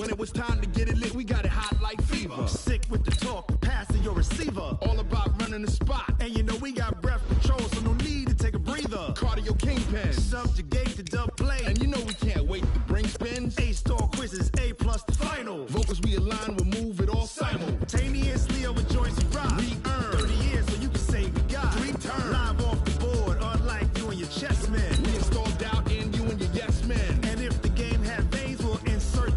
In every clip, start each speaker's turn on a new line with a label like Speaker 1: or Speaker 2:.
Speaker 1: When it was time to get it lit, we got it hot like fever.
Speaker 2: Sick with the talk, passing your receiver.
Speaker 1: All about running the spot.
Speaker 2: And you know we got breath control, so no need to take a breather.
Speaker 1: Cardio kingpin.
Speaker 2: Subjugate the dub play.
Speaker 1: And you know we can't wait to bring spins.
Speaker 2: A-star quizzes, A+ the final.
Speaker 1: Vocals we align, we'll move it all
Speaker 2: simultaneously over joints and rock.
Speaker 1: We earn
Speaker 2: 30 years, so you can say we got
Speaker 1: 3 turns.
Speaker 2: Live off the board, unlike you and your chess men.
Speaker 1: We install doubt in you and your yes men.
Speaker 2: And if the game had veins, we'll insert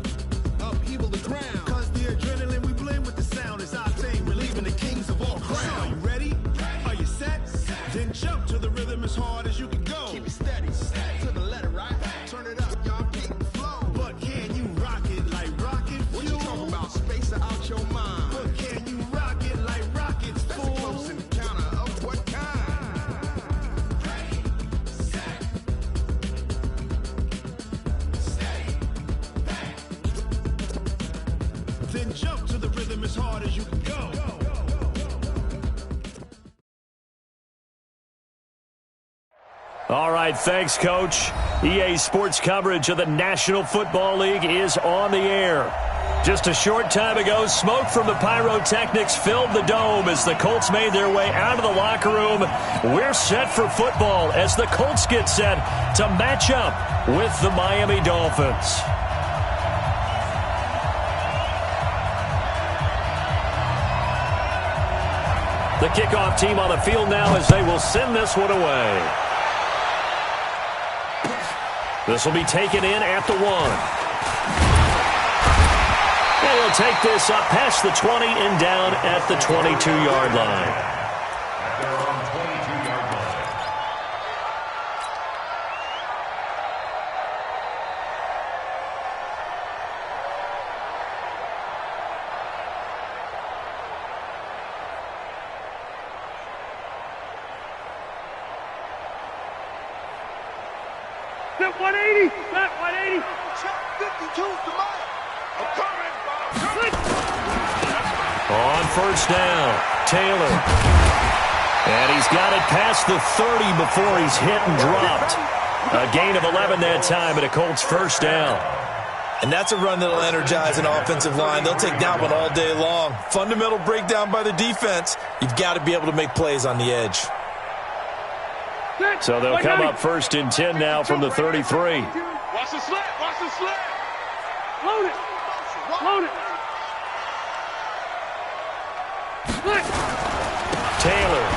Speaker 1: upheaval the ground.
Speaker 2: Cause the adrenaline we blend with the sound is our thing. We're leaving the kings of all crowns. So are you ready? Are you set? Then jump to the rhythm as hard as you can go.
Speaker 1: Keep it steady, to the letter, right? Turn it up, y'all, keep the flow.
Speaker 2: But can you rock it like rocket fuel?
Speaker 1: What you talking about? Space or out your mind?
Speaker 2: But can you rock it like rockets,
Speaker 1: That's
Speaker 2: fool?
Speaker 1: a close encounter of what kind?
Speaker 3: Ready, set, steady, bang.
Speaker 2: Then jump to the rhythm as hard as you can go.
Speaker 4: All right, thanks, Coach. EA Sports coverage of the National Football League is on the air. Just a short time ago, smoke from the pyrotechnics filled the dome as the Colts made their way out of the locker room. We're set for football as the Colts get set to match up with the Miami Dolphins. The kickoff team on the field now as they will send this one away. This will be taken in at the 1. And he'll take this up past the 20 and down at the 22-yard line.
Speaker 5: Set 180! Set 180!
Speaker 1: Check 52 to Mike.
Speaker 4: On first down, Taylor. And he's got it past the 30 before he's hit and dropped. A gain of 11 that time and a Colts first down.
Speaker 6: And that's a run that'll energize an offensive line. They'll take that one all day long. Fundamental breakdown by the defense. You've got to be able to make plays on the edge.
Speaker 4: So they'll come up first and 10 now from the 33.
Speaker 5: Watch the slant! Watch the slant! Load it! Load it!
Speaker 4: Taylor.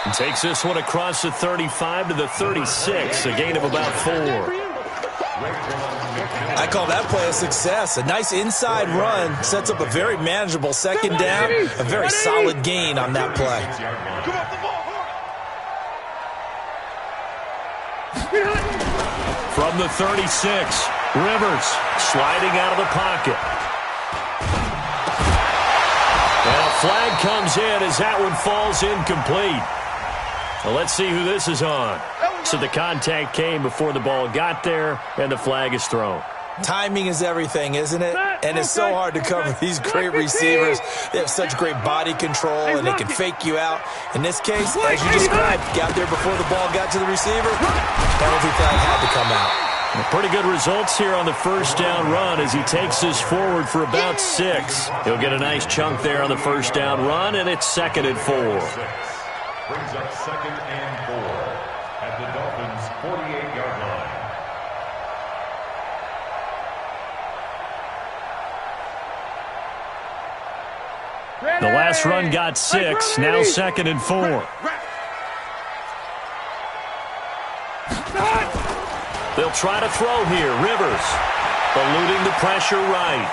Speaker 4: And takes this one across the 35 to the 36. A gain of about 4.
Speaker 6: I call that play a success. A nice inside run sets up a very manageable second down. A very solid gain on that play.
Speaker 4: From the 36, Rivers sliding out of the pocket. And a flag comes in as that one falls incomplete. Well, let's see who this is on. So the contact came before the ball got there, and the flag is thrown.
Speaker 6: Timing is everything, isn't it? And it's so hard to cover these great receivers. They have such great body control, and they can fake you out. In this case, as you described, got there before the ball got to the receiver. Penalty flag had to come out.
Speaker 4: Pretty good results here on the first down run as he takes this forward for about 6. He'll get a nice chunk there on the first down run, and it's 2nd and 4.
Speaker 7: Brings up 2nd and 4 at the Dolphins' 48-yard line.
Speaker 4: The last run got 6, now 2nd and 4. They'll try to throw here. Rivers eluding the pressure right.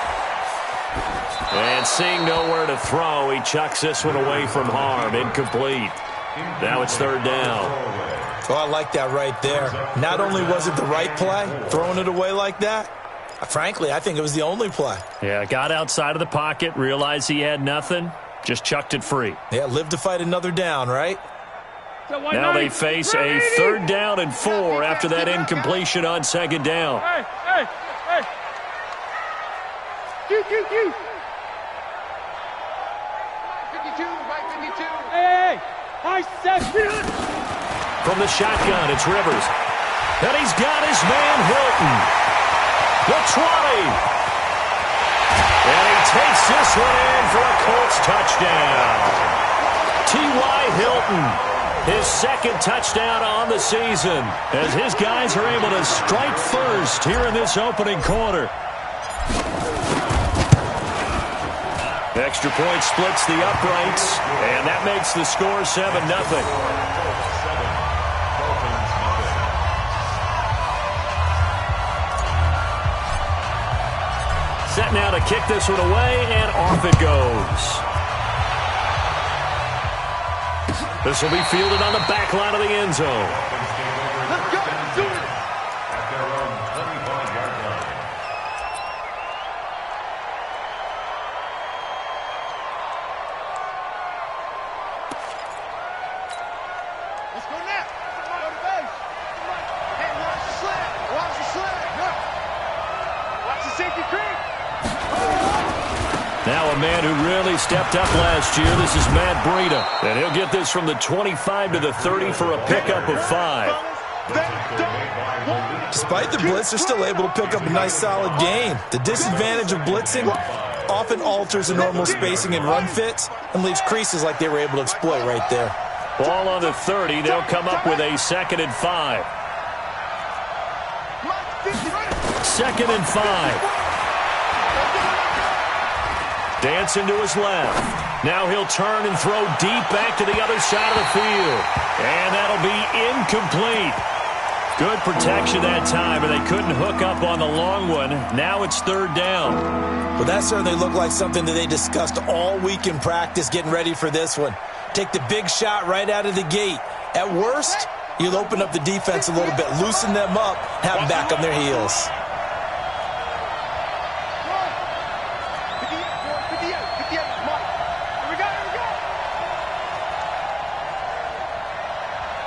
Speaker 4: And seeing nowhere to throw, he chucks this one away from harm. Incomplete. Now it's 3rd down.
Speaker 6: Oh, I like that right there. Not only was it the right play, throwing it away like that, frankly, I think it was the only play.
Speaker 4: Yeah, got outside of the pocket, realized he had nothing, just chucked it free.
Speaker 6: Yeah, live to fight another down, right?
Speaker 4: Now they face a 3rd down and 4 after that incompletion on 2nd down.
Speaker 5: Hey, hey, hey! Q. 52, right 52. Hey! I said
Speaker 4: From the shotgun, it's Rivers. And he's got his man Hilton. The 20. And he takes this one in for a Colts touchdown. T.Y. Hilton, his second touchdown on the season, as his guys are able to strike first here in this opening quarter. Extra point splits the uprights, and that makes the score 7-0. Set now to kick this one away, and off it goes. This will be fielded on the back line of the end zone.
Speaker 5: Let's go. Do it.
Speaker 7: At their own 25-yard line.
Speaker 5: Let's go now. Go to base. Hey, watch the sled. Watch the sled. Watch the safety creep.
Speaker 4: Now a man who really stepped up last year. This is Matt Breida. And he'll get this from the 25 to the 30 for a pickup of 5.
Speaker 6: Despite the blitz, they're still able to pick up a nice solid gain. The disadvantage of blitzing often alters the normal spacing and run fits and leaves creases like they were able to exploit right there.
Speaker 4: Ball on the 30. They'll come up with a 2nd and 5. 2nd and 5. Dancing to his left. Now he'll turn and throw deep back to the other side of the field. And that'll be incomplete. Good protection that time, and they couldn't hook up on the long one. Now it's 3rd down.
Speaker 6: Well, that certainly looked like something that they discussed all week in practice getting ready for this one. Take the big shot right out of the gate. At worst, you'll open up the defense a little bit, loosen them up, have them back on their heels.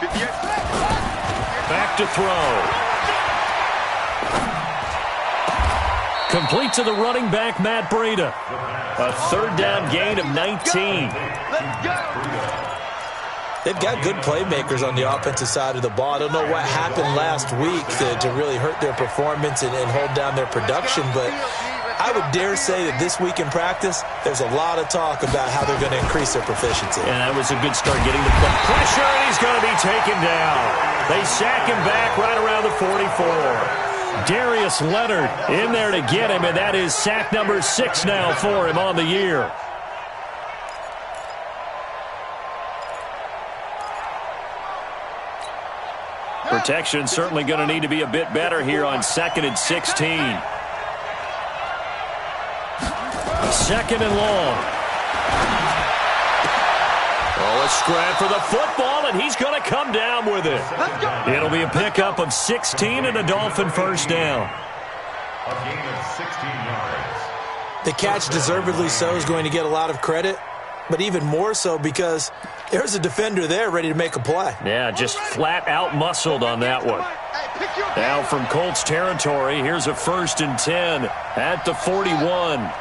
Speaker 5: 58.
Speaker 4: Back to throw. Complete to the running back, Matt Breida. A 3rd down gain of 19.
Speaker 5: Let's go.
Speaker 6: They've got good playmakers on the offensive side of the ball. I don't know what happened last week to really hurt their performance and hold down their production, but I would dare say that this week in practice, there's a lot of talk about how they're going to increase their proficiency.
Speaker 4: And that was a good start getting the pressure, and he's going to be taken down. They sack him back right around the 44. Darius Leonard in there to get him, and that is sack number 6 now for him on the year. Protection certainly going to need to be a bit better here on 2nd and 16. 2nd and long. Oh, a scrap for the football, and he's going to come down with it. It'll be a pickup of 16 and a Dolphin 1st down.
Speaker 7: A gain of 16 yards.
Speaker 6: The catch, deservedly so, is going to get a lot of credit, but even more so because there's a defender there ready to make a play.
Speaker 4: Yeah, just flat out muscled on that one. Now from Colts territory, here's a 1st and 10 at the 41.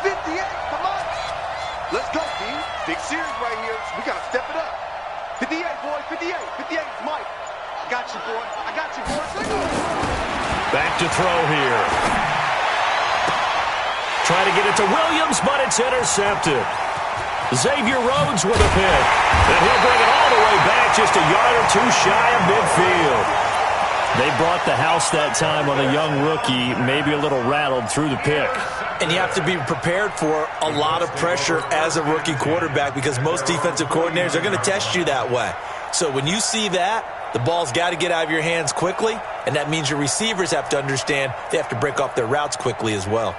Speaker 5: 58, come on. Let's go, team. Big series right here. We got to step it up. 58, boy, 58. 58 is Mike. I got you, boy. I got you, boy.
Speaker 4: Back to throw here. Try to get it to Williams, but it's intercepted. Xavier Rhodes with a pick. And he'll bring it all the way back just a yard or 2 shy of midfield. They brought the house that time on a young rookie, maybe a little rattled through the pick.
Speaker 6: And you have to be prepared for a lot of pressure as a rookie quarterback because most defensive coordinators are going to test you that way. So when you see that, the ball's got to get out of your hands quickly, and that means your receivers have to understand they have to break off their routes quickly as well.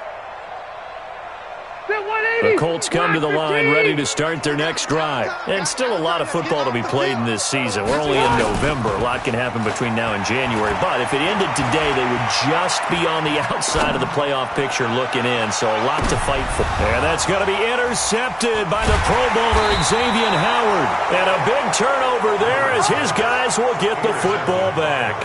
Speaker 4: The Colts come to the line ready to start their next drive. And still a lot of football to be played in this season. We're only in November. A lot can happen between now and January. But if it ended today, they would just be on the outside of the playoff picture looking in. So a lot to fight for. And that's going to be intercepted by the Pro Bowler Xavier Howard. And a big turnover there as his guys will get the football back.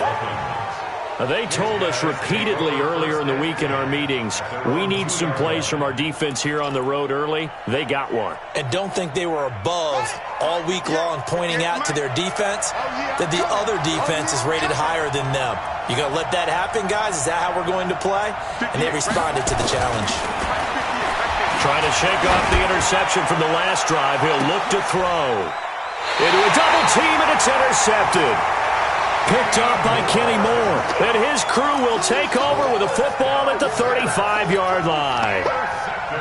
Speaker 4: They told us repeatedly earlier in the week in our meetings, we need some plays from our defense here on the road early. They got one.
Speaker 6: And don't think they were above all week long pointing out to their defense that the other defense is rated higher than them. You going to let that happen, guys? Is that how we're going to play? And they responded to the challenge.
Speaker 4: Trying to shake off the interception from the last drive. He'll look to throw. Into a double team, and it's intercepted. Picked up by Kenny Moore. And his crew will take over with a football at the 35-yard line.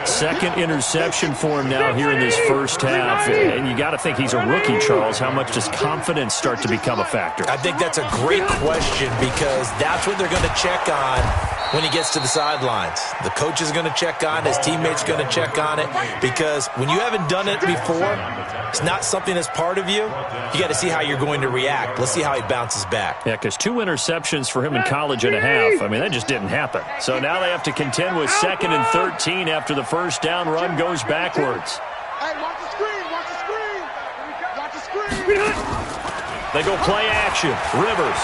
Speaker 4: Second interception for him now here in this first half. And you got to think he's a rookie, Charles. How much does confidence start to become a factor?
Speaker 6: I think that's a great question because that's what they're going to check on when he gets to the sidelines. The coach is going to check on it. His teammates are going to check on it because when you haven't done it before, it's not something that's part of you. You got to see how you're going to react. Let's see how he bounces back.
Speaker 4: Yeah, because 2 interceptions for him in college and a half. I mean, that just didn't happen. So now they have to contend with 2nd and 13 after the first down run goes backwards.
Speaker 5: Hey, watch the screen, watch the screen. Watch the screen.
Speaker 4: They go play action. Rivers.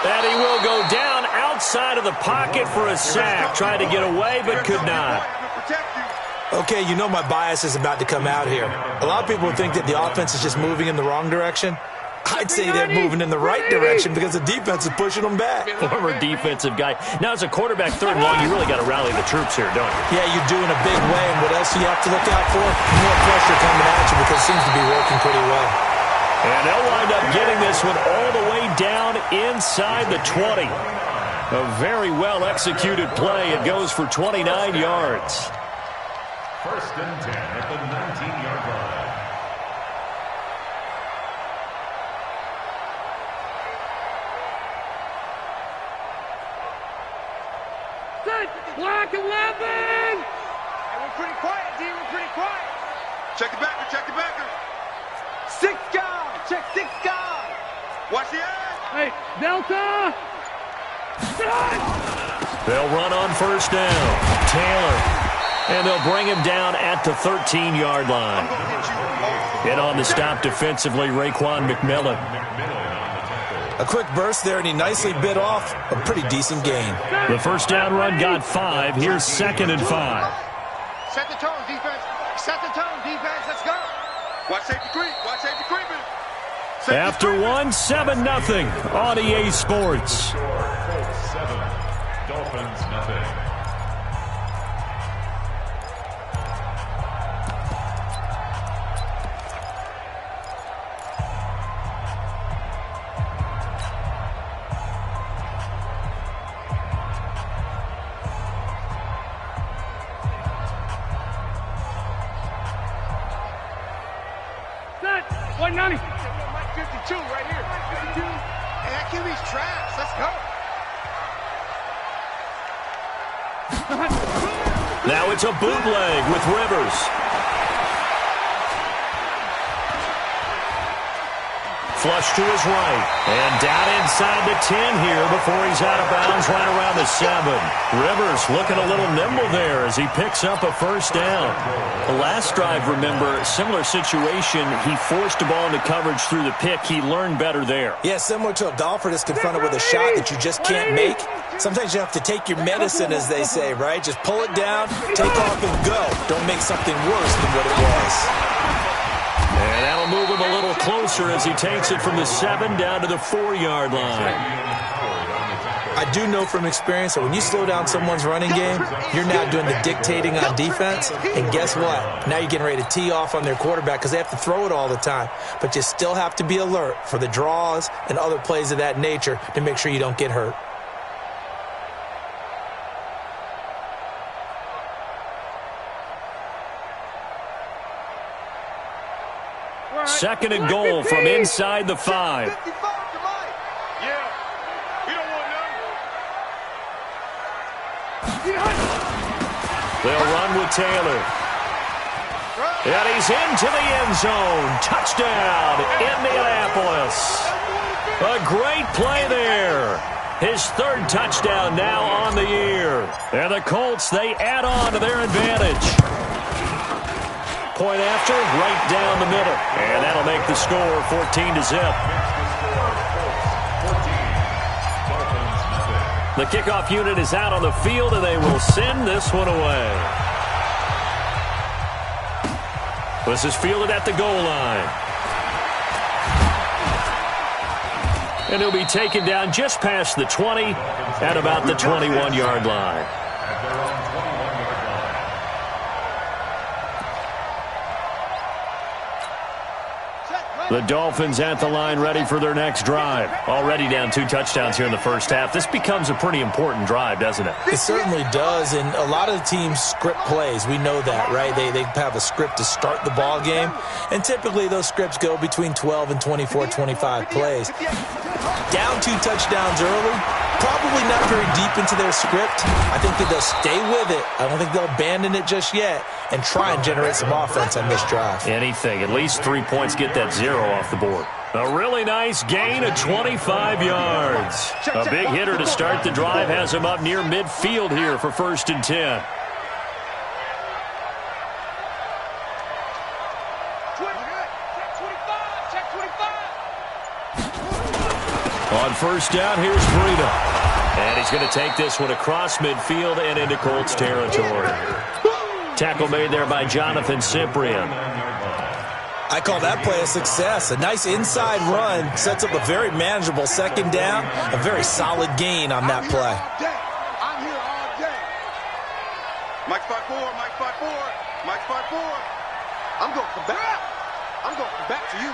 Speaker 4: And he will go down outside of the pocket for a sack. Tried to get away, but could not.
Speaker 6: Okay, you know my bias is about to come out here. A lot of people think that the offense is just moving in the wrong direction. I'd say they're moving in the right direction because the defense is pushing them back.
Speaker 4: Former defensive guy. Now, as a quarterback, 3rd and long, you really got to rally the troops here, don't you?
Speaker 6: Yeah, you do in a big way. And what else do you have to look out for? More pressure coming at you because it seems to be working pretty well.
Speaker 4: And they'll wind up getting this one all the way down inside the 20. A very well-executed play. It goes for 29 yards.
Speaker 7: 1st and 10 at the 19-yard line.
Speaker 8: Block 11!
Speaker 5: Hey, we're pretty quiet, D. We're pretty quiet. Check the backer, check the backer. 6 guys. Check 6 guys. Watch the edge.
Speaker 8: Hey, Delta!
Speaker 4: They'll run on 1st down. Taylor. And they'll bring him down at the 13-yard line. And on the stop defensively, Raekwon McMillan.
Speaker 6: A quick burst there, and he nicely bit off a pretty decent gain.
Speaker 4: The 1st down run got 5. Here's 2nd and 5.
Speaker 5: Set the tone, defense. Set the tone, defense. Let's go. Watch safety creep. Watch safety creeping.
Speaker 4: After 1, 7-0 on EA Sports.
Speaker 7: 7, Dolphins nothing.
Speaker 8: Set! 190!
Speaker 5: 52 right here. 52. And that QB's trash. Let's go.
Speaker 4: Now it's a bootleg with Rivers. Flush to his right. And down inside the 10 here before he's out of bounds right around the 7. Rivers looking a little nimble there as he picks up a 1st down. The last drive, remember, similar situation. He forced a ball into coverage through the pick. He learned better there.
Speaker 6: Yeah, similar to a golfer that's confronted with a shot that you just can't make. Sometimes you have to take your medicine, as they say, right? Just pull it down, take off, and go. Don't make something worse than what it was.
Speaker 4: And that'll move him a little closer as he takes it from the 7 down to the 4-yard line.
Speaker 6: I do know from experience that when you slow down someone's running game, you're now doing the dictating on defense. And guess what? Now you're getting ready to tee off on their quarterback because they have to throw it all the time. But you still have to be alert for the draws and other plays of that nature to make sure you don't get hurt.
Speaker 4: Second and goal from inside the 5.
Speaker 5: Yeah. We don't want none.
Speaker 4: They'll run with Taylor. And he's into the end zone. Touchdown, Indianapolis. A great play there. His 3rd touchdown now on the year. And the Colts, they add on to their advantage. Point after, right down the middle. And that'll make the score 14-0. The kickoff unit is out on the field, and they will send this one away. This is fielded at the goal line. And he'll be taken down just past the 20 at about the 21-yard line. The Dolphins at the line ready for their next drive. Already down 2 touchdowns here in the first half. This becomes a pretty important drive, doesn't it?
Speaker 6: It certainly does, and a lot of the teams script plays. We know that, right? They have a script to start the ball game, and typically those scripts go between 12 and 24, 25 plays. Down 2 touchdowns early, probably not very deep into their script. I think that they'll stay with it. I don't think they'll abandon it just yet and try and generate some offense on this drive.
Speaker 4: Anything. At least 3 points, get that 0 off the board. A really nice gain of 25 yards. A big hitter to start the drive has him up near midfield here for 1st and 10. On 1st down, here's Breida. And he's going to take this one across midfield and into Colts territory. Tackle made there by Jonathan Cyprien.
Speaker 6: I call that play a success. A nice inside run sets up a very manageable 2nd down. A very solid gain on that play.
Speaker 5: I'm here all day. Mike 5-4, Mike 5-4, Mike 5-4. I'm going to come back. I'm going to come back to you.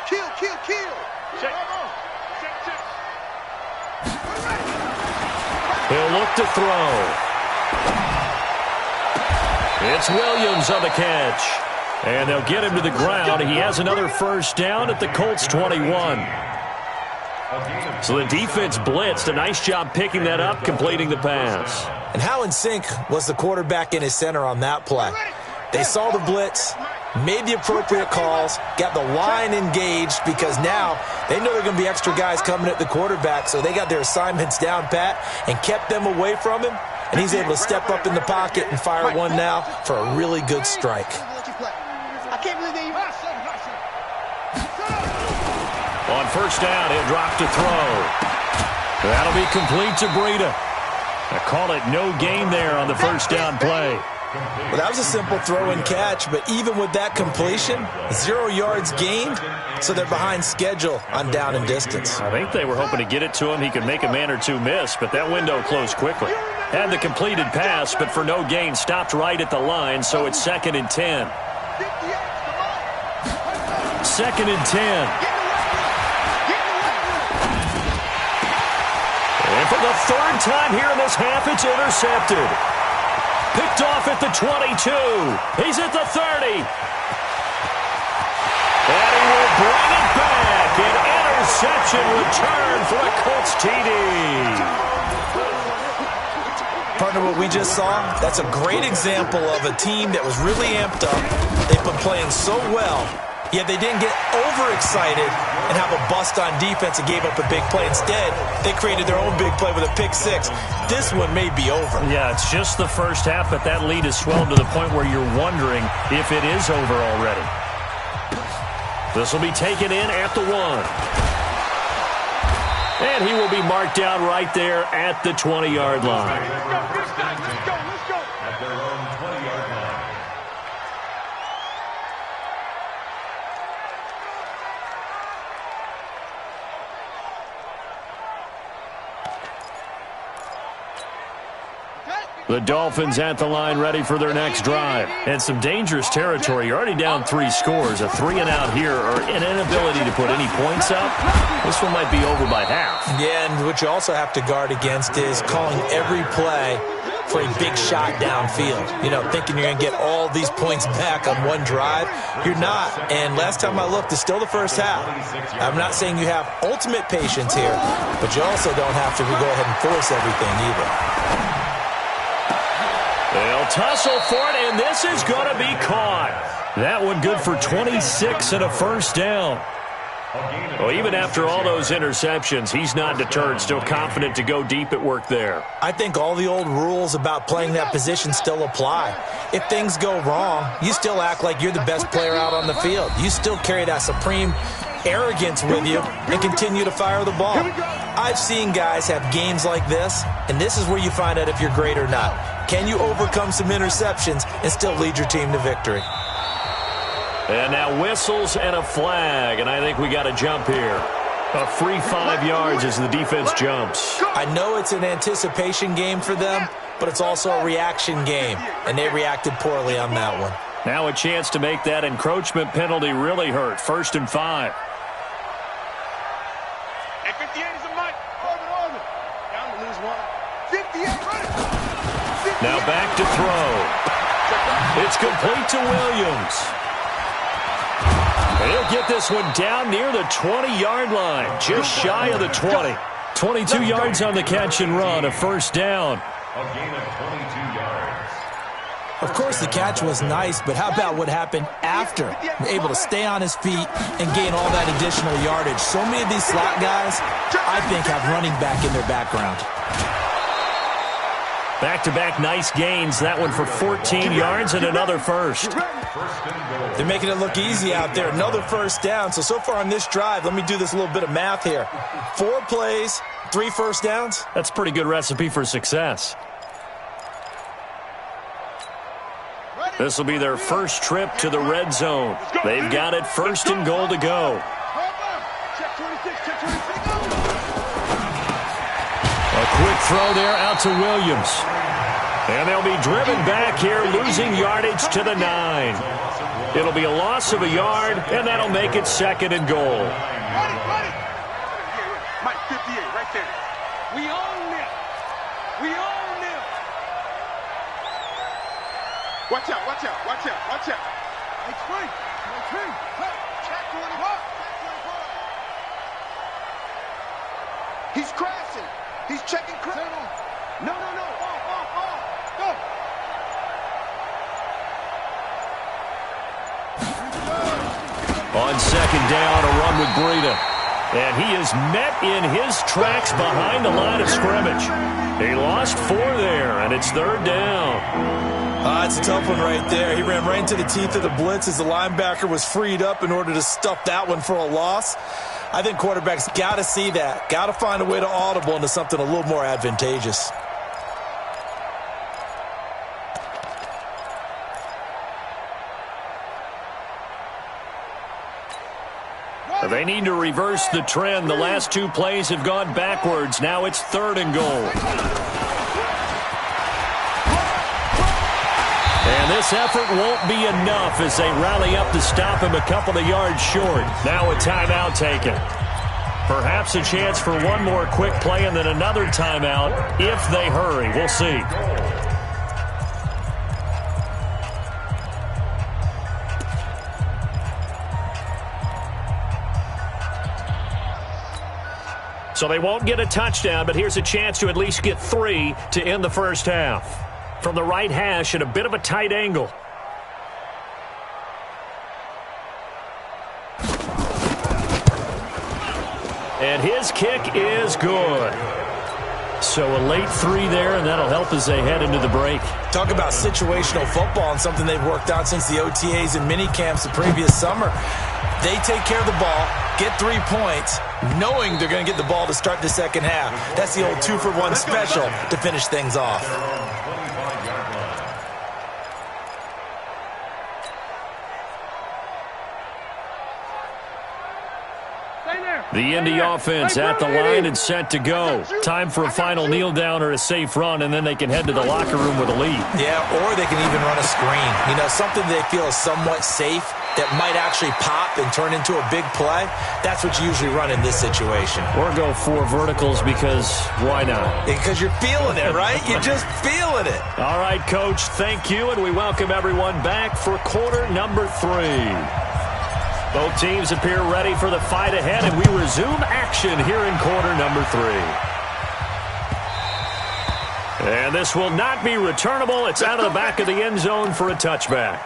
Speaker 5: Kill, kill, kill.
Speaker 8: Check.
Speaker 4: He'll look to throw. It's Williams on the catch. And they'll get him to the ground. He has another 1st down at the Colts 21. So the defense blitzed. A nice job picking that up, completing the pass.
Speaker 6: And how in sync was the quarterback and his center on that play? They saw the blitz, made the appropriate calls, got the line engaged because now they know there are going to be extra guys coming at the quarterback, so they got their assignments down pat and kept them away from him, and he's able to step up in the pocket and fire one now for a really good strike.
Speaker 5: I can't believe they...
Speaker 4: On 1st down, he'll drop to throw. That'll be complete to Breida. I call it no gain there on the 1st down play.
Speaker 6: Well, that was a simple throw and catch, but even with that completion, 0 yards gained, so they're behind schedule on down and distance.
Speaker 4: I think they were hoping to get it to him. He could make a man or two miss, but that window closed quickly. Had the completed pass, but for no gain, stopped right at the line, so it's 2nd and 10. 2nd and 10. And for the 3rd time here in this half, it's intercepted. Picked off at the 22. He's at the 30. And he will bring it back. An interception return for a Colts TD.
Speaker 6: Partner, what we just saw, that's a great example of a team that was really amped up. They've been playing so well, yet they didn't get overexcited and have a bust on defense and gave up a big play. Instead, they created their own big play with a pick 6. This one may be over.
Speaker 4: Yeah, it's just the first half, but that lead has swelled to the point where you're wondering if it is over already. This will be taken in at the 1. And he will be marked down right there at the 20-yard line.
Speaker 8: Let's go.
Speaker 7: At their own 20-yard line.
Speaker 4: The Dolphins at the line ready for their next drive. And some dangerous territory. You're already down 3 scores. A 3-and-out here or an inability to put any points up. This one might be over by half.
Speaker 6: Yeah, and what you also have to guard against is calling every play for a big shot downfield. You know, thinking you're going to get all these points back on one drive. You're not. And last time I looked, it's still the first half. I'm not saying you have ultimate patience here, but you also don't have to go ahead and force everything either.
Speaker 4: They'll tussle for it, and this is going to be caught. That one good for 26 and a 1st down. Well, even after all those interceptions, he's not deterred, still confident to go deep at work there.
Speaker 6: I think all the old rules about playing that position still apply. If things go wrong, you still act like you're the best player out on the field. You still carry that supreme arrogance with you and continue to fire the ball. I've seen guys have games like this, and this is where you find out if you're great or not. Can you overcome some interceptions and still lead your team to victory?
Speaker 4: And now whistles and a flag, and I think we got a jump here. A free 5 yards as the defense jumps.
Speaker 6: I know it's an anticipation game for them, but it's also a reaction game, and they reacted poorly on that one.
Speaker 4: Now a chance to make that encroachment penalty really hurt. 1st and 5.
Speaker 5: Hey, 58 is a mic. Orbit. Down to lose one. 58, run it.
Speaker 4: Now back to throw. It's complete to Williams. He'll get this one down near the 20-yard line, just shy of the 20. 22 yards on the catch and run, a 1st down.
Speaker 7: A gain of 22 yards.
Speaker 6: Of course, the catch was nice, but how about what happened after? Able to stay on his feet and gain all that additional yardage. So many of these slot guys, I think, have running back in their background.
Speaker 4: Back-to-back nice gains. That one for 14 yards and another 1st.
Speaker 6: They're making it look easy out there. Another 1st down. So far on this drive, let me do this little bit of math here. 4 plays, 3 1st downs.
Speaker 4: That's a pretty good recipe for success. This will be their first trip to the red zone. They've got it 1st and goal to go. A quick throw there out to Williams. And they'll be driven back here, losing yardage to the 9. It'll be a loss of a yard, and that'll make it 2nd and goal.
Speaker 5: Mike, 58, right there.
Speaker 8: We own it. We own it.
Speaker 5: Watch out, watch out, watch out, watch out.
Speaker 8: It's free. It's free.
Speaker 5: Check 24. He's crashing. He's checking crash. No. Off. Go.
Speaker 4: On 2nd down, a run with Breida. And he is met in his tracks behind the line of scrimmage. He lost 4 there, and it's 3rd down.
Speaker 6: That's a tough one right there. He ran right into the teeth of the blitz as the linebacker was freed up in order to stuff that one for a loss. I think quarterbacks got to see that. Got to find a way to audible into something a little more advantageous.
Speaker 4: They need to reverse the trend. The last 2 plays have gone backwards. Now it's 3rd and goal. And this effort won't be enough as they rally up to stop him a couple of yards short. Now a timeout taken. Perhaps a chance for one more quick play and then another timeout if they hurry. We'll see. So they won't get a touchdown, but here's a chance to at least get 3 to end the 1st half. From the right hash at a bit of a tight angle. And his kick is good. So a late 3 there, and that'll help as they head into the break.
Speaker 6: Talk about situational football and something they've worked out since the OTAs and mini camps the previous summer. They take care of the ball, get 3 points, knowing they're going to get the ball to start the 2nd half. That's the old 2-for-1 special to finish things off.
Speaker 4: The Indy offense at the line and set to go. Time for a final kneel down or a safe run, and then they can head to the locker room with a lead.
Speaker 6: Yeah, or they can even run a screen. You know, something they feel is somewhat safe that might actually pop and turn into a big play. That's what you usually run in this situation.
Speaker 4: Or go 4 verticals because why not?
Speaker 6: Because you're feeling it, right? You're just feeling it.
Speaker 4: All right, Coach, thank you, and we welcome everyone back for quarter number 3. Both teams appear ready for the fight ahead, and we resume action here in quarter number 3. And this will not be returnable. It's out of the back of the end zone for a touchback.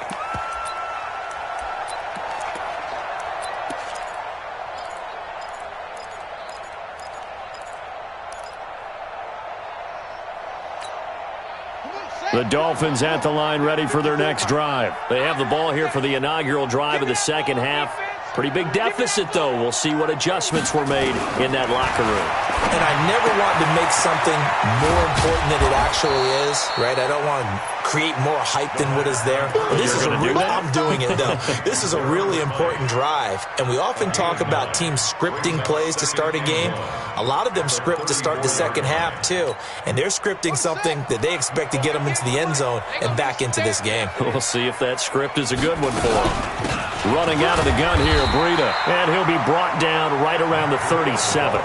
Speaker 4: The Dolphins at the line ready for their next drive. They have the ball here for the inaugural drive of the second half. Pretty big deficit, though. We'll see what adjustments were made in that locker room.
Speaker 6: And I never want to make something more important than it actually is, right? I don't want to create more hype than what is there. This is I'm doing it, though. This is a really important drive, and we often talk about teams scripting plays to start a game. A lot of them script to start the second half, too, and they're scripting something that they expect to get them into the end zone and back into this game.
Speaker 4: We'll see if that script is a good one for them. Running out of the gun here, Breida, and he'll be brought down right around the 37.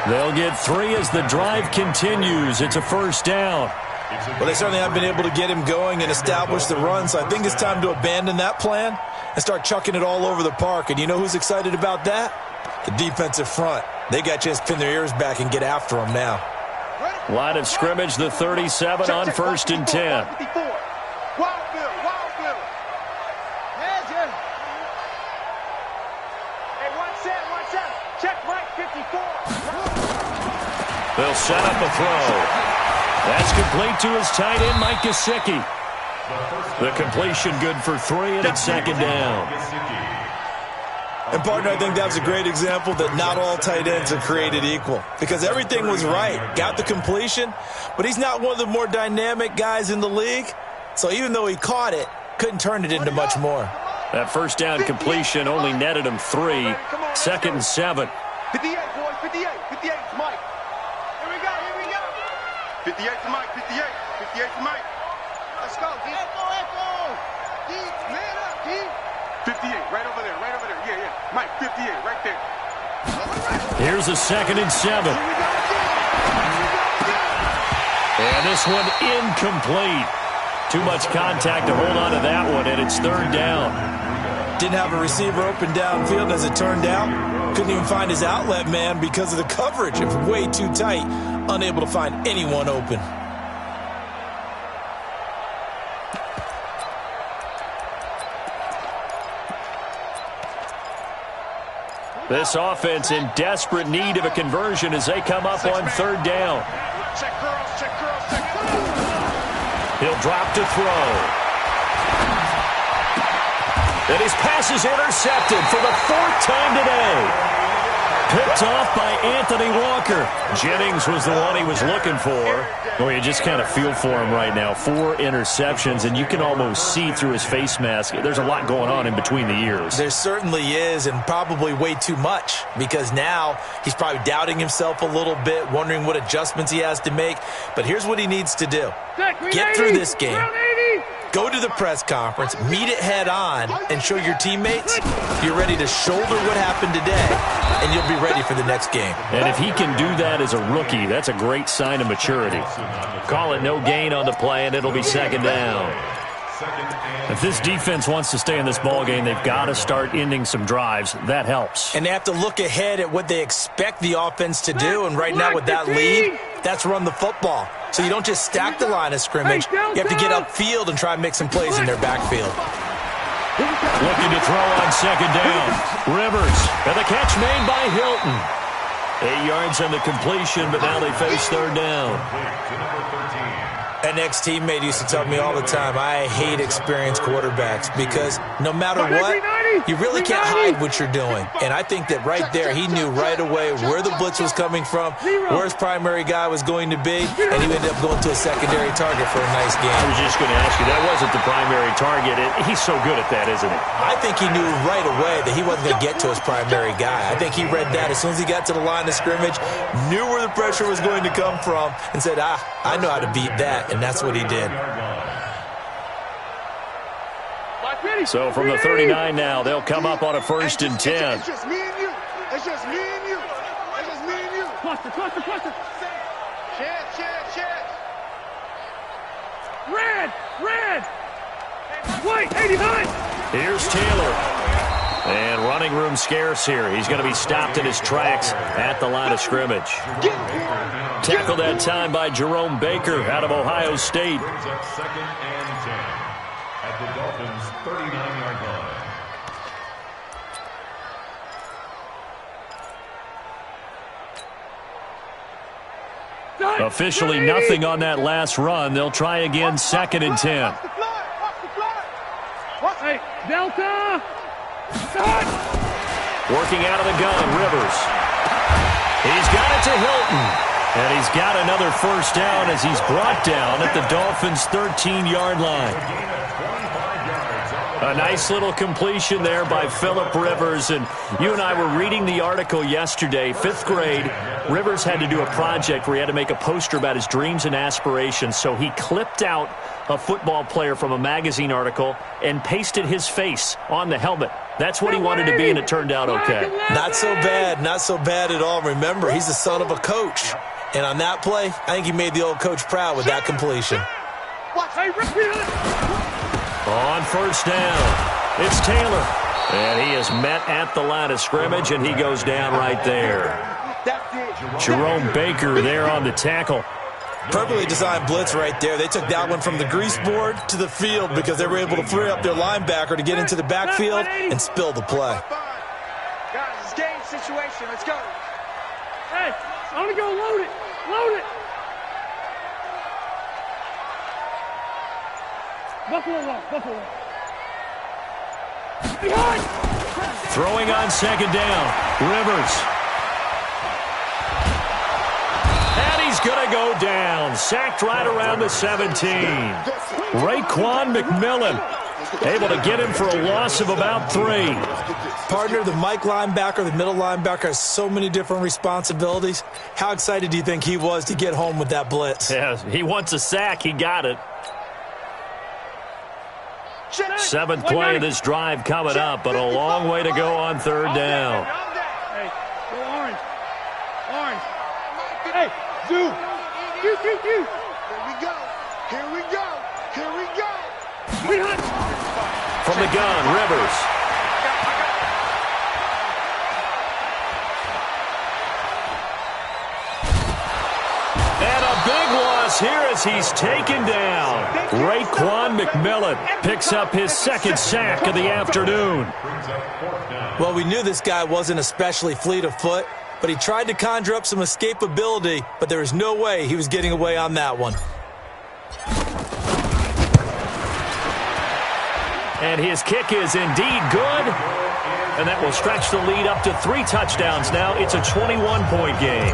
Speaker 4: They'll get 3 as the drive continues. It's a first down.
Speaker 6: Well, they certainly haven't been able to get him going and establish the run, so I think it's time to abandon that plan and start chucking it all over the park. And you know who's excited about that? The defensive front. They got a chance to pin their ears back and get after him now.
Speaker 4: Line of scrimmage, the 37 on 1st and 10. They'll set up a throw. That's complete to his tight end, Mike Gesicki. The completion good for 3, and it's second down.
Speaker 6: And, partner, I think that was a great example that not all tight ends are created equal because everything was right. Got the completion, but he's not one of the more dynamic guys in the league. So even though he caught it, couldn't turn it into much more.
Speaker 4: That first down completion only netted him 3. 2nd and 7.
Speaker 5: 58, boys, 58. 58's Mike. Here we go, here we go. 58's Mike, 58. 58's Mike. Let's go, D. Echo. D, man up, D. 58, right over there, right over there. Yeah, yeah. Mike, 58, right there.
Speaker 4: Here's a 2nd and 7. And this one incomplete. Too much contact to hold on to that one, and it's 3rd down.
Speaker 6: Didn't have a receiver open downfield, as it turned out. Couldn't even find his outlet man because of the coverage. It was way too tight. Unable to find anyone open.
Speaker 4: This offense in desperate need of a conversion as they come up on 3rd down.
Speaker 5: Check girls, check girls, check girls.
Speaker 4: He'll drop to throw. And his pass is intercepted for the 4th time today. Picked off by Anthony Walker. Jennings was the one he was looking for. Well, you just kind of feel for him right now. 4 interceptions, and you can almost see through his face mask. There's a lot going on in between the ears.
Speaker 6: There certainly is, and probably way too much, because now he's probably doubting himself a little bit, wondering what adjustments he has to make. But here's what he needs to do. Get through this game. Go to the press conference, meet it head on, and show your teammates you're ready to shoulder what happened today, and you'll be ready for the next game.
Speaker 4: And if he can do that as a rookie, that's a great sign of maturity. Call it no gain on the play, and it'll be 2nd down. If this defense wants to stay in this ballgame, they've got to start ending some drives. That helps.
Speaker 6: And they have to look ahead at what they expect the offense to do, and right now with that lead, that's run the football. So you don't just stack the line of scrimmage. You have to get upfield and try and make some plays in their backfield.
Speaker 4: Looking to throw on 2nd down. Rivers, and the catch made by Hilton. 8 yards on the completion, but now they face 3rd down.
Speaker 6: An ex-teammate used to tell me all the time, I hate experienced quarterbacks because no matter what, you really can't hide what you're doing. And I think that right there, he knew right away where the blitz was coming from, where his primary guy was going to be, and he ended up going to a secondary target for a nice game.
Speaker 4: I was just going to ask you, that wasn't the primary target. He's so good at that, isn't he?
Speaker 6: I think he knew right away that he wasn't going to get to his primary guy. I think he read that as soon as he got to the line of scrimmage, knew where the pressure was going to come from, and said, I know how to beat that. And that's what he did.
Speaker 4: So from the 39 now, they'll come up on a 1st and 10.
Speaker 5: It's just me and you. It's just me and you. It's just me and you.
Speaker 8: Cluster.
Speaker 5: Chance.
Speaker 8: Red. White, 89.
Speaker 4: Here's Taylor. And running room scarce here. He's going to be stopped in his tracks at the line of scrimmage. Tackled that time by Jerome Baker out of Ohio State.
Speaker 7: Brings up 2nd and 10 at the Dolphins' 39-yard line.
Speaker 4: Officially nothing on that last run. They'll try again, 2nd and 10.
Speaker 8: Hey, Delta!
Speaker 4: Working out of the gun, Rivers. He's got it to Hilton. And he's got another first down as he's brought down at the Dolphins' 13-yard line. A nice little completion there by Phillip Rivers. And you and I were reading the article yesterday, 5th grade. Rivers had to do a project where he had to make a poster about his dreams and aspirations. So he clipped out a football player from a magazine article and pasted his face on the helmet. That's what he wanted to be, and it turned out okay.
Speaker 6: Not so bad. Not so bad at all. Remember, he's the son of a coach. And on that play, I think he made the old coach proud with that completion.
Speaker 4: On first down, it's Taylor. And he is met at the line of scrimmage, and he goes down right there. Jerome Baker there on the tackle.
Speaker 6: Perfectly designed blitz right there. They took that one from the grease board to the field because they were able to free up their linebacker to get into the backfield and spill the play.
Speaker 8: Guys, it's game situation. Let's go. Hey, I want to go load it. Load it. Buffalo wall. Buffalo wall. Behind.
Speaker 4: Throwing on 2nd down. Rivers. And he's going to go down. Sacked right around the 17. Raekwon McMillan able to get him for a loss of about 3.
Speaker 6: Partner, the Mike linebacker, the middle linebacker has so many different responsibilities. How excited do you think he was to get home with that blitz?
Speaker 4: Yeah, he wants a sack. He got it. 7th play of this drive coming up, but a long way to go on 3rd down.
Speaker 8: Hey, go orange. Orange. Hey, Zoo. You.
Speaker 5: Here we go. Here we go. Here we go.
Speaker 4: From the gun, Rivers. And a big loss here as he's taken down. Raekwon McMillan picks up his 2nd sack of the afternoon.
Speaker 6: Well, we knew this guy wasn't especially fleet of foot, but he tried to conjure up some escapability, but there was no way he was getting away on that one.
Speaker 4: And his kick is indeed good. And that will stretch the lead up to 3 touchdowns now. It's a 21-point game.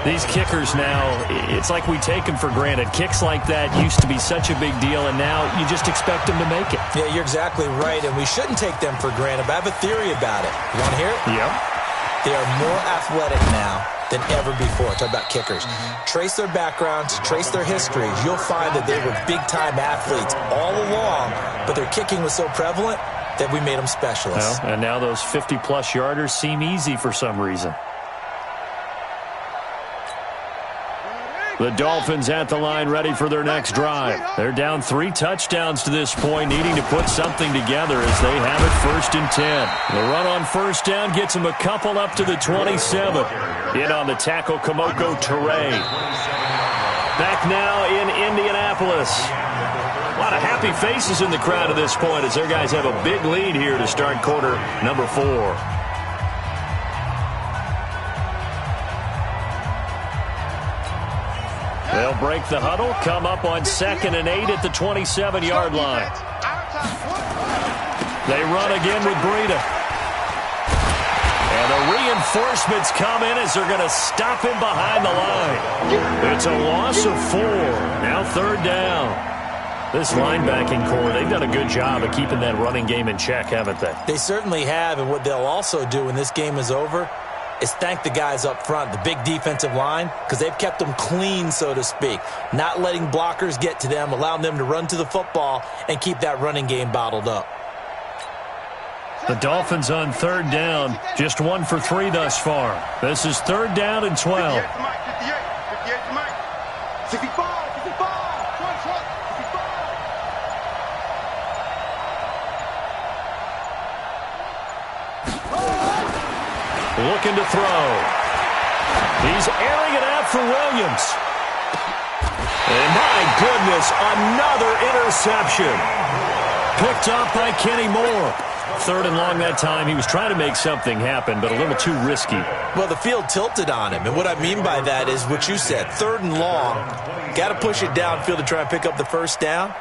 Speaker 4: These kickers now, it's like we take them for granted. Kicks like that used to be such a big deal, and now you just expect them to make it.
Speaker 6: Yeah, you're exactly right, and we shouldn't take them for granted, but I have a theory about it. You want to hear it?
Speaker 4: Yep.
Speaker 6: They are more athletic now than ever before. Talk about kickers. Trace their backgrounds, trace their histories. You'll find that they were big-time athletes all along, but their kicking was so prevalent that we made them specialists.
Speaker 4: Well, and now those 50-plus yarders seem easy for some reason. The Dolphins at the line ready for their next drive. They're down 3 touchdowns to this point, needing to put something together as they have it 1st and 10. The run on first down gets them a couple up to the 27. In on the tackle, Kamoko Toure. Back now in Indianapolis. A lot of happy faces in the crowd at this point as their guys have a big lead here to start quarter number 4. They'll break the huddle, come up on 2nd and 8 at the 27-yard line. They run again with Breida. And the reinforcements come in as they're going to stop him behind the line. It's a loss of 4. Now 3rd down. This linebacking core, they've done a good job of keeping that running game in check, haven't they?
Speaker 6: They certainly have, and what they'll also do when this game is over is thank the guys up front, the big defensive line, because they've kept them clean, so to speak, not letting blockers get to them, allowing them to run to the football and keep that running game bottled up.
Speaker 4: The Dolphins on 3rd down, just 1 for 3 thus far. This is 3rd down and 12.
Speaker 5: 58 to Mike, 58 to Mike. 65, 65, 65.
Speaker 4: Looking to throw. He's airing it out for Williams. And my goodness, another interception. Picked up by Kenny Moore. 3rd and long that time. He was trying to make something happen, but a little too risky.
Speaker 6: Well, the field tilted on him, and what I mean by that is what you said. 3rd and long, got to push it downfield to try and pick up the first down.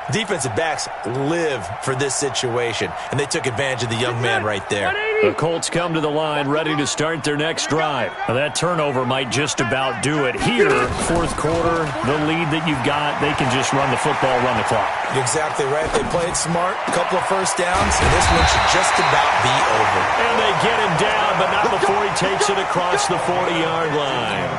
Speaker 6: Defensive backs live for this situation, and they took advantage of the young man right there.
Speaker 4: The Colts come to the line ready to start their next drive. Now, that turnover might just about do it. Here, 4th quarter, the lead that you've got, they can just run the football, run the clock.
Speaker 6: Exactly right. They played smart, a couple of first downs, and this one should just about be over.
Speaker 4: And they get him down, but not before he takes it across the 40-yard line.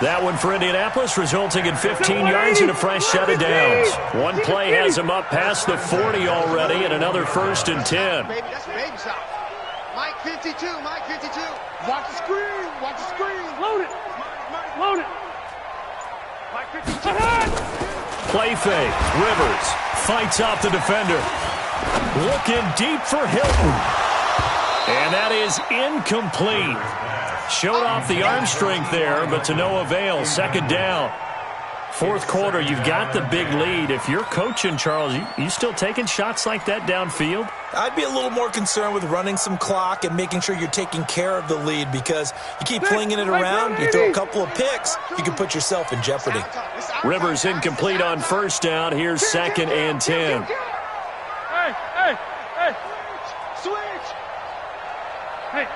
Speaker 4: That one for Indianapolis, resulting in 15 yards and a fresh set of downs. One play has him up past the 40 already, and another 1st and 10.
Speaker 5: Baby, that's baby shot. Mike 52, Mike 52.
Speaker 8: Watch the screen, watch the screen. Load it, load it. Mike 52.
Speaker 4: Play fake. Rivers fights off the defender. Looking deep for Hilton. And that is incomplete. Showed off the arm strength there, but to no avail. 2nd down. 4th quarter, you've got the big lead. If you're coaching, Charles, you still taking shots like that downfield?
Speaker 6: I'd be a little more concerned with running some clock and making sure you're taking care of the lead, because you keep flinging it around, you throw a couple of picks, you can put yourself in jeopardy.
Speaker 4: Rivers incomplete on 1st down. Here's 2nd and 10.
Speaker 8: Hey, hey, hey. Switch. Hey,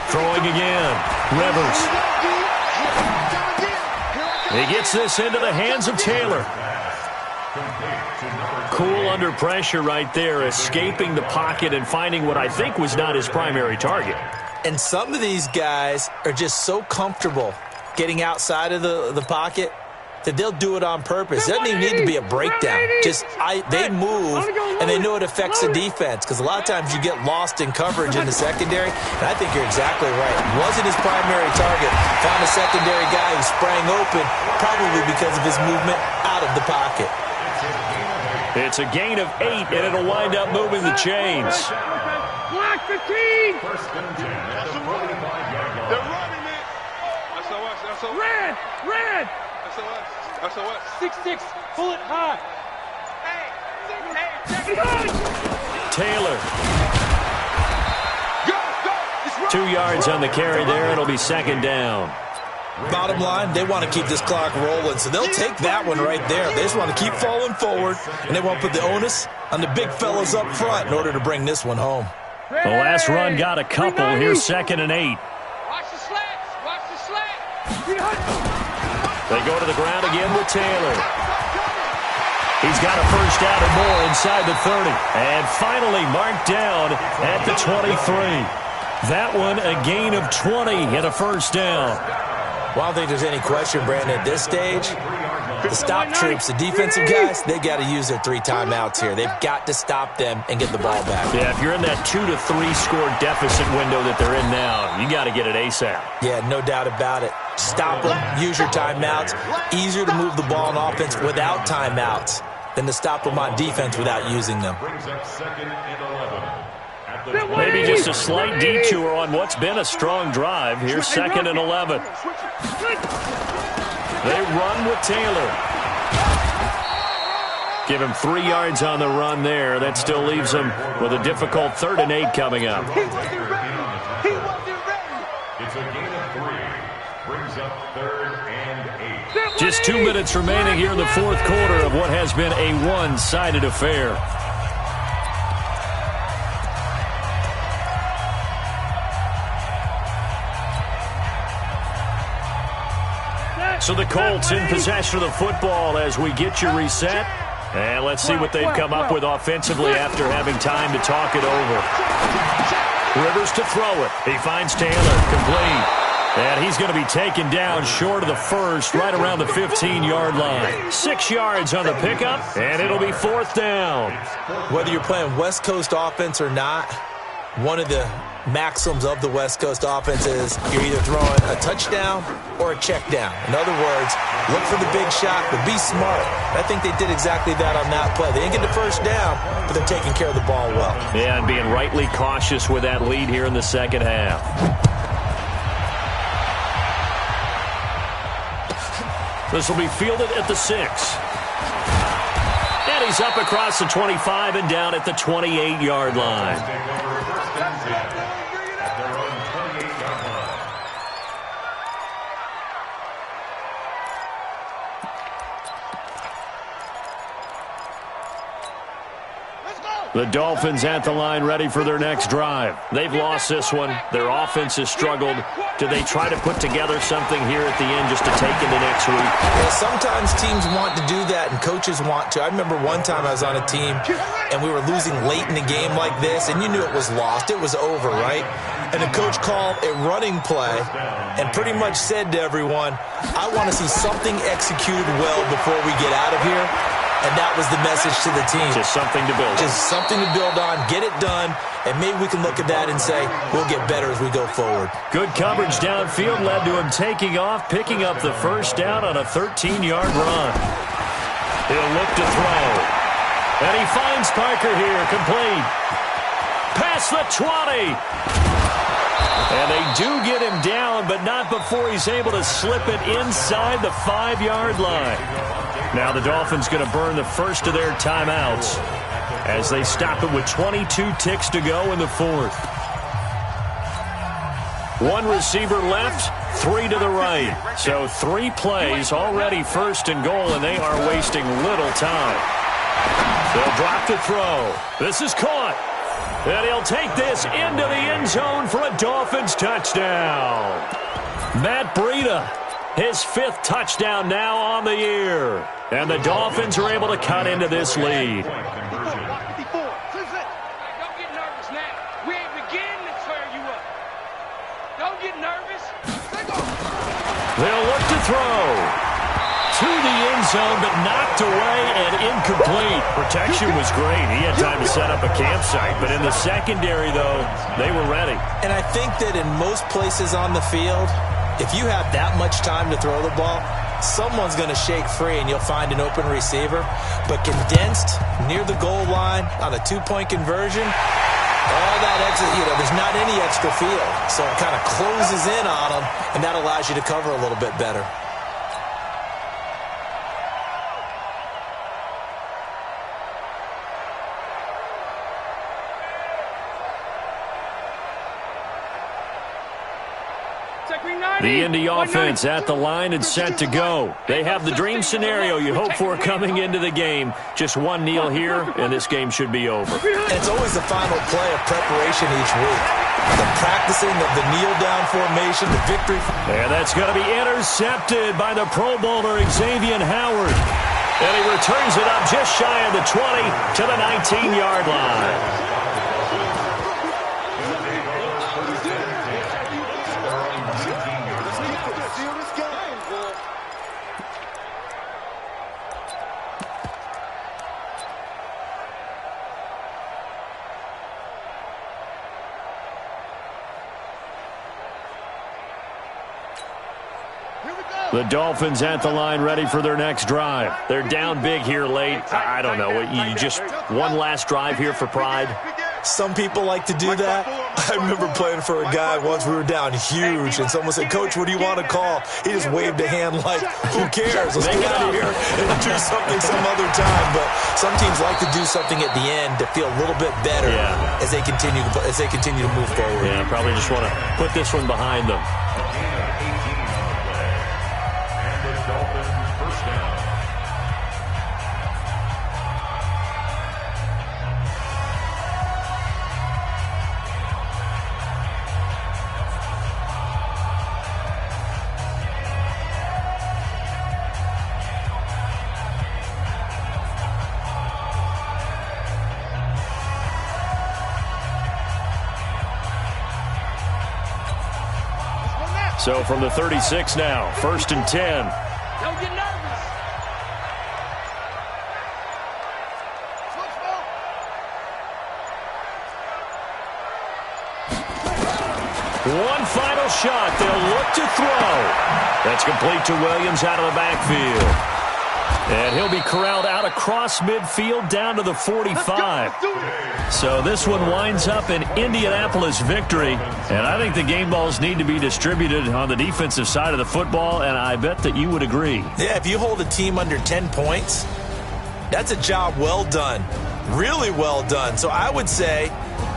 Speaker 4: throwing again. Rivers. He gets this into the hands of Taylor. Cool under pressure right there, escaping the pocket and finding what I think was not his primary target.
Speaker 6: And some of these guys are just so comfortable getting outside of the pocket that they'll do it on purpose. It doesn't even need to be a breakdown. They move, and they know it affects the defense, because a lot of times you get lost in coverage in the secondary, and I think you're exactly right. Wasn't his primary target. Found a secondary guy who sprang open, probably because of his movement out of the pocket.
Speaker 4: It's a gain of 8, and it'll wind up moving the chains.
Speaker 8: Black 15.
Speaker 5: They're running it. That's a
Speaker 8: Red, red.
Speaker 5: That's a what?
Speaker 8: 6-6, pull it high. Hey,
Speaker 4: Taylor.
Speaker 5: Go.
Speaker 4: 2 yards on the carry there. It'll be 2nd down.
Speaker 6: Bottom line, they want to keep this clock rolling, so they'll take that one right there. They just want to keep falling forward, and they want to put the onus on the big fellas up front in order to bring this one home.
Speaker 4: The last run got a couple. Here's 2nd and 8.
Speaker 8: Watch the slats, watch the slats.
Speaker 4: They go to the ground again with Taylor. He's got a first down and more inside the 30. And finally marked down at the 23. That one a gain of 20 and a first down.
Speaker 6: Well, I don't think there's any question, Brandon, at this stage, the stop troops, the defensive guys, they got to use their 3 timeouts here. They've got to stop them and get the ball back.
Speaker 4: Yeah, if you're in that 2 to 3 score deficit window that they're in now, you got to get it ASAP.
Speaker 6: Yeah, no doubt about it. Stop them, use your timeouts. Easier to move the ball on offense without timeouts than to stop them on defense without using them.
Speaker 4: Maybe just a slight detour on what's been a strong drive. Here's 2nd and 11. They run with Taylor. Give him 3 yards on the run there. That still leaves him with a difficult 3rd and 8 coming up.
Speaker 5: He wasn't ready.
Speaker 7: It's a gain of 3. Brings up 3rd and 8.
Speaker 4: Just 2 minutes remaining here in the 4th quarter of what has been a one-sided affair. So the Colts in possession of the football as we get you reset. And let's see what they've come up with offensively after having time to talk it over. Rivers to throw it. He finds Taylor, complete. And he's going to be taken down short of the first, right around the 15-yard line. 6 yards on the pickup, and it'll be 4th down.
Speaker 6: Whether you're playing West Coast offense or not, one of the maxims of the West Coast offense is you're either throwing a touchdown or a check down. In other words, look for the big shot, but be smart. I think they did exactly that on that play. They didn't get the first down, but they're taking care of the ball well.
Speaker 4: Yeah, and being rightly cautious with that lead here in the second half. This will be fielded at the 6. And Carries up across the 25 and down at the 28-yard line. The Dolphins at the line ready for their next drive. They've lost this one. Their offense has struggled. Do they try to put together something here at the end just to take into next week?
Speaker 6: Yeah, sometimes teams want to do that and coaches want to. I remember one time I was on a team and we were losing late in a game like this and you knew it was lost. It was over, right? And the coach called a running play and pretty much said to everyone, I want to see something executed well before we get out of here. And that was the message to the team.
Speaker 4: Just something to build on.
Speaker 6: Just something to build on, get it done, and maybe we can look at that and say, we'll get better as we go forward.
Speaker 4: Good coverage downfield led to him taking off, picking up the first down on a 13-yard run. He'll look to throw. And he finds Parker here, complete. Past the 20. And they do get him down, but not before he's able to slip it inside the 5-yard line. Now the Dolphins going to burn the first of their timeouts as they stop it with 22 ticks to go in the fourth. One receiver left, 3 to the right. So 3 plays already first and goal, and they are wasting little time. They'll drop to throw. This is caught. And he'll take this into the end zone for a Dolphins touchdown. Matt Breida, his 5th touchdown now on the year. And the Dolphins are able to cut into this lead.
Speaker 8: Don't get nervous now. We ain't beginning to tear you up. Don't get nervous.
Speaker 4: They'll look to throw. To the end zone, but knocked away and incomplete. Protection was great. He had time to set up a campsite. But in the secondary, though, they were ready.
Speaker 6: And I think that in most places on the field, if you have that much time to throw the ball, someone's going to shake free and you'll find an open receiver. But condensed near the goal line on a 2-point conversion, all that exit, there's not any extra field. So it kind of closes in on them, and that allows you to cover a little bit better.
Speaker 4: The Indy offense at the line and set to go. They have the dream scenario you hope for coming into the game. Just one kneel here, and this game should be over.
Speaker 6: It's always the final play of preparation each week. The practicing of the kneel-down formation, the victory.
Speaker 4: And that's going to be intercepted by the Pro Bowler Xavier Howard. And he returns it up just shy of the 20 to the 19-yard line. The Dolphins at the line ready for their next drive. They're down big here late. I don't know. You just one last drive here for pride?
Speaker 6: Some people like to do that. I remember playing for a guy once. We were down huge, and someone said, Coach, what do you want to call? He just waved a hand like, who cares? Let's get out of here and do something some other time. But some teams like to do something at the end to feel a little bit better as they continue to move forward.
Speaker 4: Yeah, probably just want to put this one behind them. So from the 36 now, 1st and 10.
Speaker 8: Don't get nervous.
Speaker 4: One final shot. They'll look to throw. That's complete to Williams out of the backfield. And he'll be corralled out across midfield down to the 45. So this one winds up an Indianapolis victory. And I think the game balls need to be distributed on the defensive side of the football, and I bet that you would agree.
Speaker 6: Yeah, if you hold a team under 10 points, That's a job well done, really well done. So I would say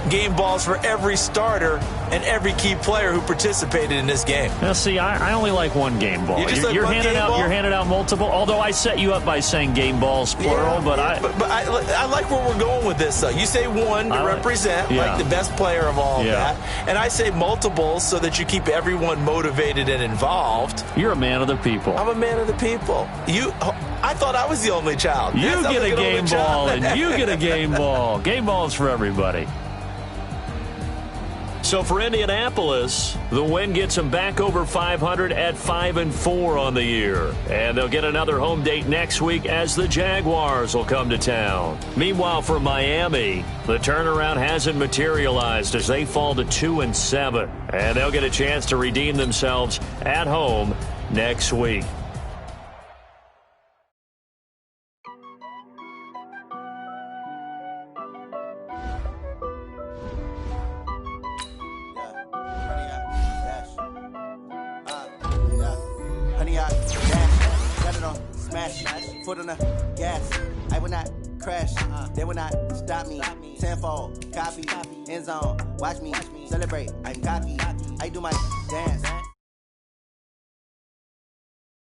Speaker 6: game balls for every starter and every key player who participated in this game.
Speaker 4: Now, see, I only like one game ball. You're handing out multiple. Although I set you up by saying game balls plural, but
Speaker 6: I like where we're going with this. Though you say one to represent like the best player of all of that, and I say multiples so that you keep everyone motivated and involved.
Speaker 4: You're a man of the people.
Speaker 6: I'm a man of the people. I thought I was the only child.
Speaker 4: You get a game ball, and you get a game ball. Game balls for everybody. So for Indianapolis, the win gets them back over 500 at 5-4 on the year. And they'll get another home date next week as the Jaguars will come to town. Meanwhile, for Miami, the turnaround hasn't materialized as they fall to 2-7. And they'll get a chance to redeem themselves at home next week.
Speaker 9: Foot on the gas, I will not crash, they will not stop me, tenfold, copy, end zone, watch me, celebrate, I'm cocky, I do my dance,